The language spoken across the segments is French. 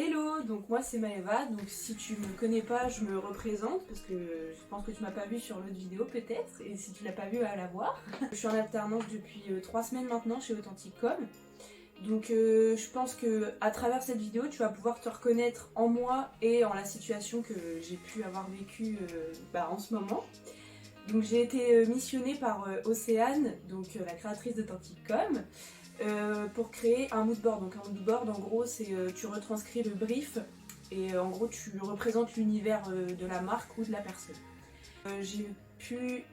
Hello, donc moi c'est Maëva, donc si tu me connais pas, je me représente parce que je pense que tu m'as pas vu sur l'autre vidéo peut-être, et si tu l'as pas vu, à la voir. Je suis en alternance depuis 3 semaines maintenant chez Authentic.com, donc je pense que à travers cette vidéo, tu vas pouvoir te reconnaître en moi et en la situation que j'ai pu avoir vécue en ce moment. Donc j'ai été missionnée par Océane, donc la créatrice d'Authentic.com, pour créer un moodboard. Donc un moodboard, en gros, c'est tu retranscris le brief et en gros tu représentes l'univers de la marque ou de la personne. J'ai pu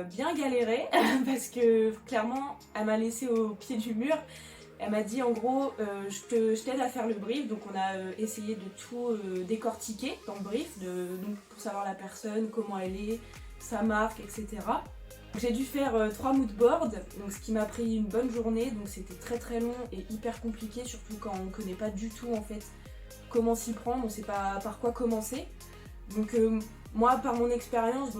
bien galérer parce que clairement elle m'a laissé au pied du mur. Elle m'a dit en gros je t'aide à faire le brief, donc on a essayé de tout décortiquer dans le brief, donc pour savoir la personne, comment elle est, sa marque, etc. J'ai dû faire 3 moodboards, donc ce qui m'a pris une bonne journée, donc c'était très très long et hyper compliqué, surtout quand on ne connaît pas du tout en fait comment s'y prendre, on ne sait pas par quoi commencer. Donc moi par mon expérience,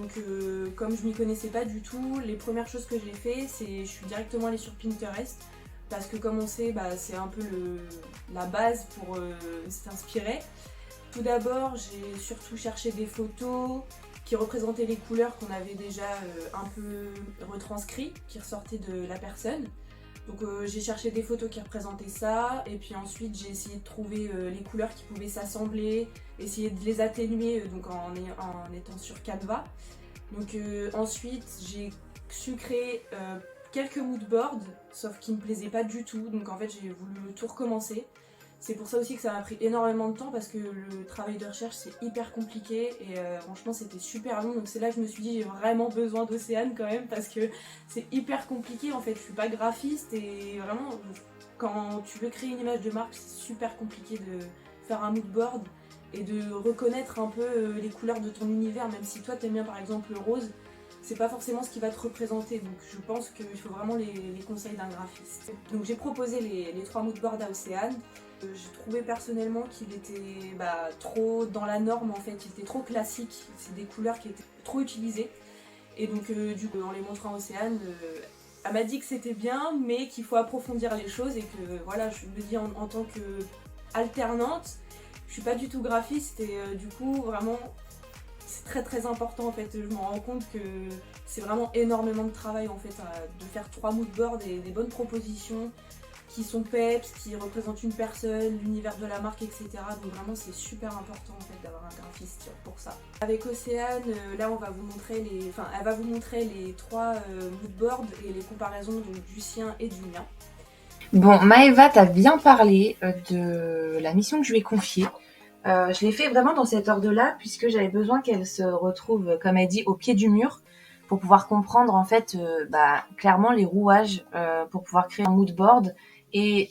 comme je m'y connaissais pas du tout, les premières choses que j'ai fait, c'est je suis directement allée sur Pinterest, parce que comme on sait, c'est un peu la base pour s'inspirer. Tout d'abord, j'ai surtout cherché des photos qui représentaient les couleurs qu'on avait déjà un peu retranscrites, qui ressortaient de la personne. Donc j'ai cherché des photos qui représentaient ça, et puis ensuite j'ai essayé de trouver les couleurs qui pouvaient s'assembler, essayer de les atténuer en étant sur Canva. Donc ensuite j'ai su créer quelques moodboards, sauf qu'ils me plaisaient pas du tout, donc en fait j'ai voulu tout recommencer. C'est pour ça aussi que ça m'a pris énormément de temps, parce que le travail de recherche c'est hyper compliqué et franchement c'était super long, donc c'est là que je me suis dit j'ai vraiment besoin d'Océane quand même, parce que c'est hyper compliqué en fait. Je suis pas graphiste et vraiment quand tu veux créer une image de marque c'est super compliqué de faire un moodboard et de reconnaître un peu les couleurs de ton univers, même si toi t'aimes bien par exemple le rose, c'est pas forcément ce qui va te représenter, donc je pense qu'il faut vraiment les conseils d'un graphiste. Donc j'ai proposé les 3 moodboards à Océane. J'ai trouvé personnellement qu'il était trop dans la norme en fait, il était trop classique, c'est des couleurs qui étaient trop utilisées. Et donc du coup en les montrant à Océane, elle m'a dit que c'était bien mais qu'il faut approfondir les choses, et que voilà, je me dis en tant que alternante, je suis pas du tout graphiste et du coup vraiment c'est très très important en fait. Je me rends compte que c'est vraiment énormément de travail en fait de faire 3 moodboards et des bonnes propositions qui sont peps, qui représentent une personne, l'univers de la marque, etc. Donc vraiment c'est super important en fait d'avoir un graphiste pour ça. Avec Océane, là on va vous montrer elle va vous montrer les 3 moodboards et les comparaisons donc, du sien et du mien. Bon, Maëva, t'as bien parlé de la mission que je lui ai confiée. Je l'ai fait vraiment dans cet ordre-là, puisque j'avais besoin qu'elle se retrouve, comme elle dit, au pied du mur, pour pouvoir comprendre en fait clairement les rouages, pour pouvoir créer un mood board, et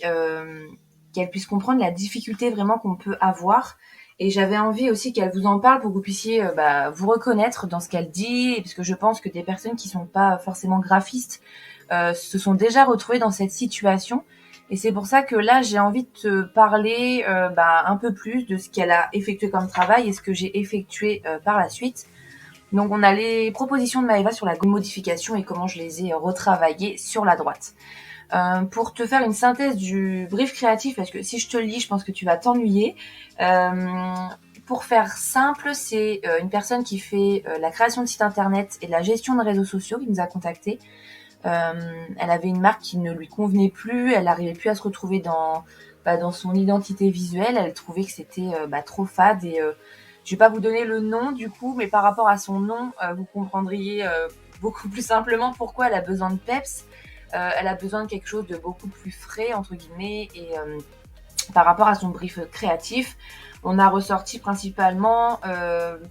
qu'elle puisse comprendre la difficulté vraiment qu'on peut avoir. Et j'avais envie aussi qu'elle vous en parle pour que vous puissiez vous reconnaître dans ce qu'elle dit, parce que je pense que des personnes qui sont pas forcément graphistes se sont déjà retrouvées dans cette situation. Et c'est pour ça que là, j'ai envie de te parler un peu plus de ce qu'elle a effectué comme travail et ce que j'ai effectué par la suite. Donc, on a les propositions de Maëva sur la modification et comment je les ai retravaillées sur la droite. Pour te faire une synthèse du brief créatif, parce que si je te le lis, je pense que tu vas t'ennuyer. Pour faire simple, c'est une personne qui fait la création de site internet et la gestion de réseaux sociaux qui nous a contactés. Elle avait une marque qui ne lui convenait plus, elle n'arrivait plus à se retrouver dans son identité visuelle, elle trouvait que c'était trop fade, et je vais pas vous donner le nom du coup, mais par rapport à son nom, vous comprendriez beaucoup plus simplement pourquoi elle a besoin de peps. Elle a besoin de quelque chose de beaucoup plus frais entre guillemets, et par rapport à son brief créatif, on a ressorti principalement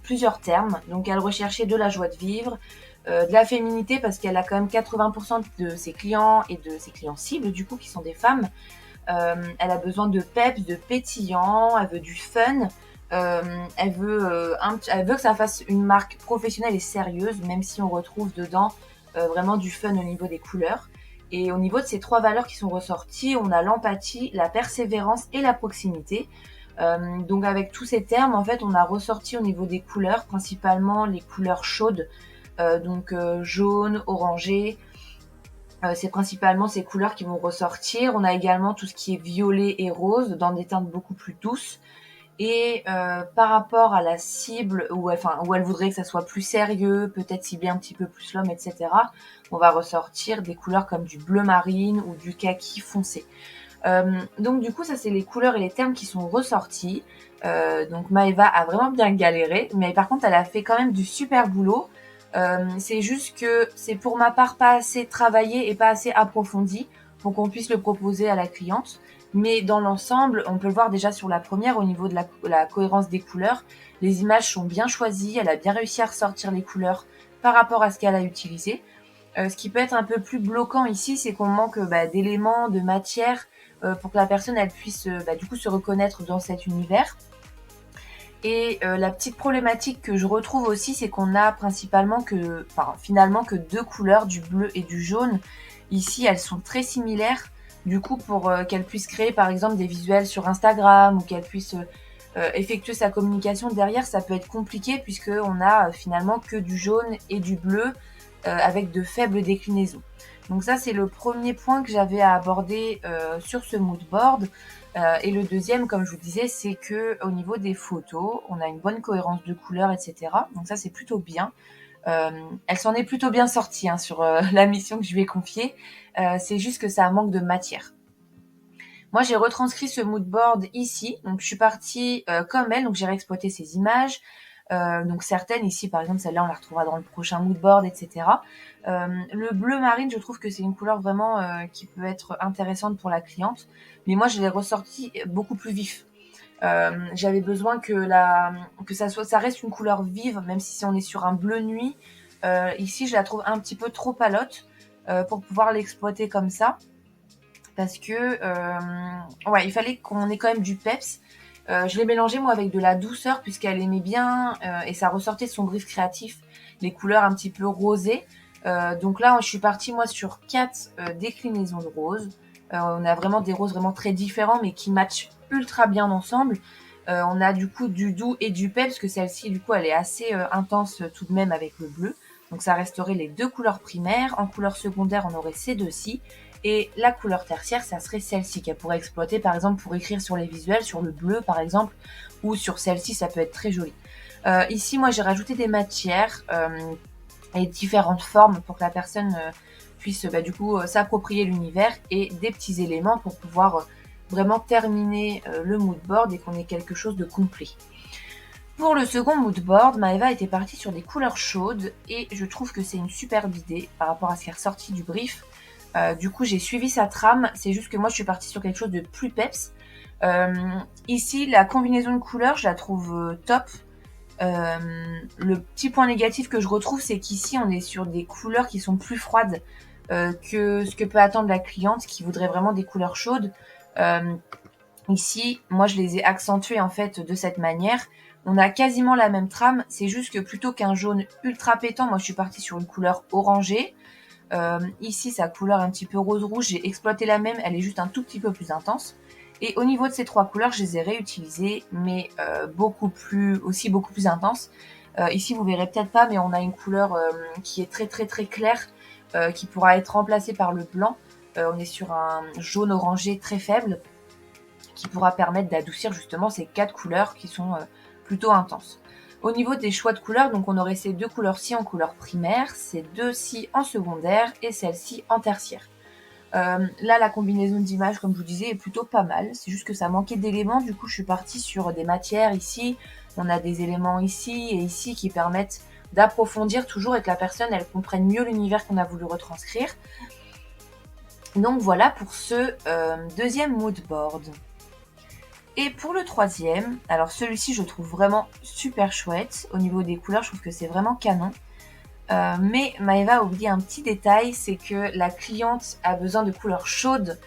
plusieurs termes. Donc elle recherchait de la joie de vivre, de la féminité, parce qu'elle a quand même 80% de ses clients et de ses clients cibles du coup qui sont des femmes. Elle a besoin de peps, de pétillant, elle veut du fun. Elle veut que ça fasse une marque professionnelle et sérieuse, même si on retrouve dedans vraiment du fun au niveau des couleurs. Et au niveau de ces 3 valeurs qui sont ressorties, on a l'empathie, la persévérance et la proximité. Donc avec tous ces termes, en fait, on a ressorti au niveau des couleurs, principalement les couleurs chaudes, jaune, orangé. C'est principalement ces couleurs qui vont ressortir. On a également tout ce qui est violet et rose dans des teintes beaucoup plus douces. Et par rapport à la cible où elle voudrait que ça soit plus sérieux, peut-être cibler un petit peu plus l'homme, etc., on va ressortir des couleurs comme du bleu marine ou du kaki foncé. Donc du coup, ça c'est les couleurs et les termes qui sont ressortis. Donc Maëva a vraiment bien galéré, mais par contre elle a fait quand même du super boulot. C'est juste que c'est pour ma part pas assez travaillé et pas assez approfondi pour qu'on puisse le proposer à la cliente. Mais dans l'ensemble, on peut le voir déjà sur la première au niveau de la cohérence des couleurs. Les images sont bien choisies, elle a bien réussi à ressortir les couleurs par rapport à ce qu'elle a utilisé. Ce qui peut être un peu plus bloquant ici, c'est qu'on manque d'éléments, de matière pour que la personne elle puisse du coup se reconnaître dans cet univers. Et la petite problématique que je retrouve aussi, c'est qu'on a finalement que deux couleurs, du bleu et du jaune. Ici, elles sont très similaires. Du coup, pour qu'elle puisse créer par exemple des visuels sur Instagram ou qu'elle puisse effectuer sa communication derrière, ça peut être compliqué puisqu'on a finalement que du jaune et du bleu avec de faibles déclinaisons. Donc ça, c'est le premier point que j'avais à aborder sur ce mood board. Et le deuxième, comme je vous disais, c'est que au niveau des photos, on a une bonne cohérence de couleurs, etc. Donc ça, c'est plutôt bien. Elle s'en est plutôt bien sortie sur la mission que je lui ai confiée. C'est juste que ça manque de matière. Moi, j'ai retranscrit ce mood board ici. Donc, je suis partie comme elle. Donc, j'ai réexploité ces images. Donc, certaines ici, par exemple, celle-là, on la retrouvera dans le prochain mood board, etc. Le bleu marine, je trouve que c'est une couleur vraiment qui peut être intéressante pour la cliente. Mais moi, je l'ai ressorti beaucoup plus vif. J'avais besoin que ça reste une couleur vive, même si on est sur un bleu nuit. Ici, je la trouve un petit peu trop palote pour pouvoir l'exploiter comme ça. Parce que il fallait qu'on ait quand même du peps. Je l'ai mélangé moi avec de la douceur puisqu'elle aimait bien et ça ressortait de son brief créatif les couleurs un petit peu rosées. Donc là, je suis partie moi sur 4 déclinaisons de roses. On a vraiment des roses vraiment très différents mais qui matchent ultra bien ensemble. On a du coup du doux et du peps parce que celle-ci du coup elle est assez intense tout de même avec le bleu. Donc ça resterait les deux couleurs primaires. En couleur secondaire, on aurait ces deux-ci. Et la couleur tertiaire, ça serait celle-ci qu'elle pourrait exploiter par exemple pour écrire sur les visuels, sur le bleu par exemple, ou sur celle-ci, ça peut être très joli. Ici, moi j'ai rajouté des matières et différentes formes pour que la personne puisse du coup s'approprier l'univers et des petits éléments pour pouvoir vraiment terminer le mood board et qu'on ait quelque chose de complet. Pour le second mood board, Maëva était partie sur des couleurs chaudes et je trouve que c'est une superbe idée par rapport à ce qui est ressorti du brief. Du coup, j'ai suivi sa trame. C'est juste que moi, je suis partie sur quelque chose de plus peps. Ici, la combinaison de couleurs, je la trouve top. Le petit point négatif que je retrouve, c'est qu'ici, on est sur des couleurs qui sont plus froides que ce que peut attendre la cliente qui voudrait vraiment des couleurs chaudes. Ici, moi, je les ai accentuées en fait de cette manière. On a quasiment la même trame. C'est juste que plutôt qu'un jaune ultra pétant, moi, je suis partie sur une couleur orangée. Ici, sa couleur un petit peu rose-rouge, j'ai exploité la même, elle est juste un tout petit peu plus intense. Et au niveau de ces trois couleurs, je les ai réutilisées, mais beaucoup plus intenses. Ici, vous verrez peut-être pas, mais on a une couleur qui est très très très claire, qui pourra être remplacée par le blanc. On est sur un jaune orangé très faible, qui pourra permettre d'adoucir justement ces quatre couleurs qui sont plutôt intenses. Au niveau des choix de couleurs, donc on aurait ces deux couleurs-ci en couleur primaire, ces deux-ci en secondaire et celle-ci en tertiaire. Là, la combinaison d'images, comme je vous disais, est plutôt pas mal. C'est juste que ça manquait d'éléments. Du coup, je suis partie sur des matières ici. On a des éléments ici et ici qui permettent d'approfondir toujours et que la personne, elle comprenne mieux l'univers qu'on a voulu retranscrire. Donc voilà pour ce deuxième mood board. Et pour le troisième, alors celui-ci je trouve vraiment super chouette. Au niveau des couleurs, je trouve que c'est vraiment canon. Mais Maëva a oublié un petit détail, c'est que la cliente a besoin de couleurs chaudes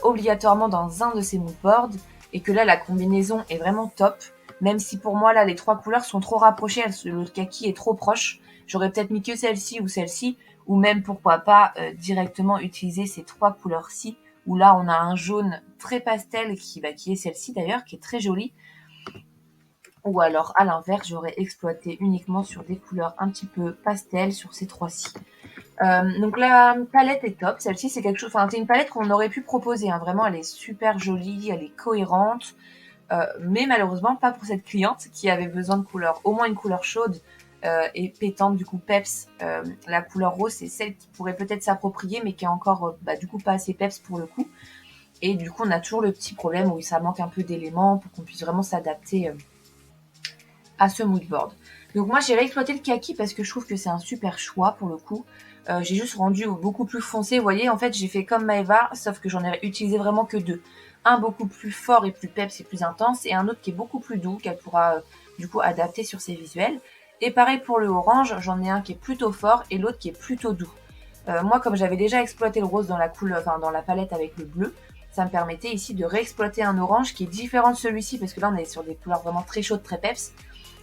obligatoirement dans un de ses moodboards. Et que là, la combinaison est vraiment top. Même si pour moi, là, les trois couleurs sont trop rapprochées, le kaki est trop proche. J'aurais peut-être mis que celle-ci ou celle-ci. Ou même, pourquoi pas, directement utiliser ces trois couleurs-ci où là on a un jaune très pastel qui est celle-ci d'ailleurs, qui est très jolie. Ou alors à l'inverse, j'aurais exploité uniquement sur des couleurs un petit peu pastel sur ces trois-ci. Donc la palette est top, celle-ci c'est quelque chose, c'est une palette qu'on aurait pu proposer, vraiment elle est super jolie, elle est cohérente. mais malheureusement pas pour cette cliente qui avait besoin de couleur, au moins une couleur chaude et pétante, du coup peps. La couleur rose, c'est celle qui pourrait peut-être s'approprier, mais qui est encore du coup pas assez peps pour le coup. Et du coup, on a toujours le petit problème où ça manque un peu d'éléments pour qu'on puisse vraiment s'adapter à ce mood board. Donc moi, j'ai réexploité le kaki parce que je trouve que c'est un super choix pour le coup. J'ai juste rendu beaucoup plus foncé. Vous voyez, en fait, j'ai fait comme Maeva, sauf que j'en ai utilisé vraiment que deux. Un beaucoup plus fort et plus peps et plus intense, et un autre qui est beaucoup plus doux, qu'elle pourra du coup adapter sur ses visuels. Et pareil pour le orange, j'en ai un qui est plutôt fort et l'autre qui est plutôt doux. Moi, comme j'avais déjà exploité le rose dans la couleur, enfin dans la palette avec le bleu, ça me permettait ici de réexploiter un orange qui est différent de celui-ci, parce que là on est sur des couleurs vraiment très chaudes, très peps.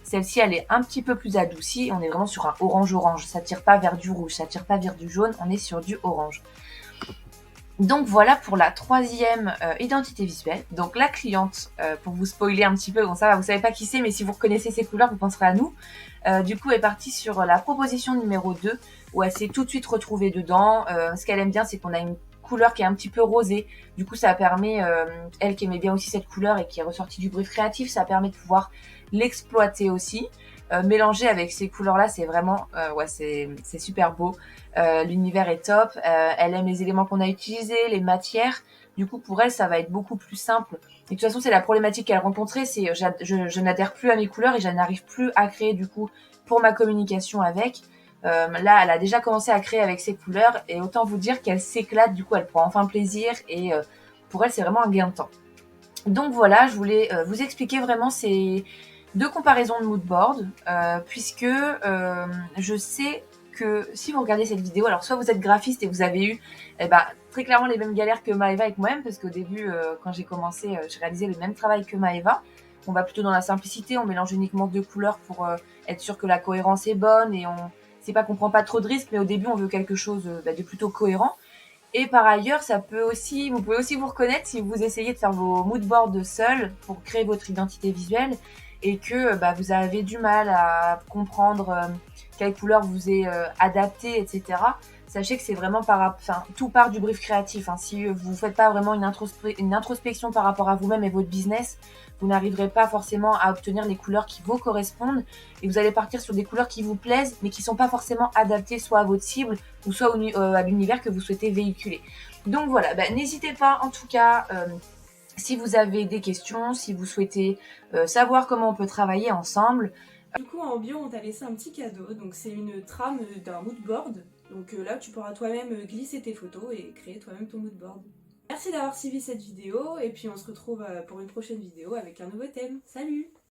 Celle-ci, elle est un petit peu plus adoucie. On est vraiment sur un orange-orange. Ça tire pas vers du rouge, ça tire pas vers du jaune. On est sur du orange. Donc voilà pour la troisième identité visuelle. Donc la cliente, pour vous spoiler un petit peu, bon ça va, vous savez pas qui c'est, mais si vous reconnaissez ces couleurs, vous penserez à nous. Du coup, elle est partie sur la proposition numéro 2, où elle s'est tout de suite retrouvée dedans. Ce qu'elle aime bien, c'est qu'on a une couleur qui est un petit peu rosée. Du coup, ça permet, elle qui aimait bien aussi cette couleur et qui est ressortie du brief créatif, ça permet de pouvoir l'exploiter aussi. Mélanger avec ces couleurs-là, c'est vraiment, ouais, c'est super beau. L'univers est top. Elle aime les éléments qu'on a utilisés, les matières. Du coup, pour elle, ça va être beaucoup plus simple. Et de toute façon, c'est la problématique qu'elle rencontrait, c'est je n'adhère plus à mes couleurs et je n'arrive plus à créer du coup pour ma communication avec. Là, elle a déjà commencé à créer avec ses couleurs et autant vous dire qu'elle s'éclate. Du coup, elle prend enfin plaisir et pour elle, c'est vraiment un gain de temps. Donc voilà, je voulais vous expliquer vraiment ces deux comparaisons de moodboard, puisque je sais que si vous regardez cette vidéo, alors soit vous êtes graphiste et vous avez eu très clairement les mêmes galères que Maeva avec moi-même, parce qu'au début, quand j'ai commencé, j'ai réalisé le même travail que Maeva. On va plutôt dans la simplicité, on mélange uniquement deux couleurs pour être sûr que la cohérence est bonne et c'est pas qu'on prend pas trop de risques, mais au début on veut quelque chose de plutôt cohérent. Et par ailleurs, vous pouvez aussi vous reconnaître si vous essayez de faire vos moodboards seul pour créer votre identité visuelle et que vous avez du mal à comprendre quelle couleur vous est adaptée, etc. Sachez que c'est vraiment tout part du brief créatif. Hein. Si vous ne faites pas vraiment une introspection par rapport à vous-même et votre business, vous n'arriverez pas forcément à obtenir les couleurs qui vous correspondent et vous allez partir sur des couleurs qui vous plaisent mais qui ne sont pas forcément adaptées soit à votre cible ou soit à l'univers que vous souhaitez véhiculer. Donc voilà, n'hésitez pas en tout cas, si vous avez des questions, si vous souhaitez savoir comment on peut travailler ensemble. Du coup, en bio, on t'a laissé un petit cadeau, donc c'est une trame d'un moodboard. Donc là, tu pourras toi-même glisser tes photos et créer toi-même ton moodboard. Merci d'avoir suivi cette vidéo et puis on se retrouve pour une prochaine vidéo avec un nouveau thème. Salut!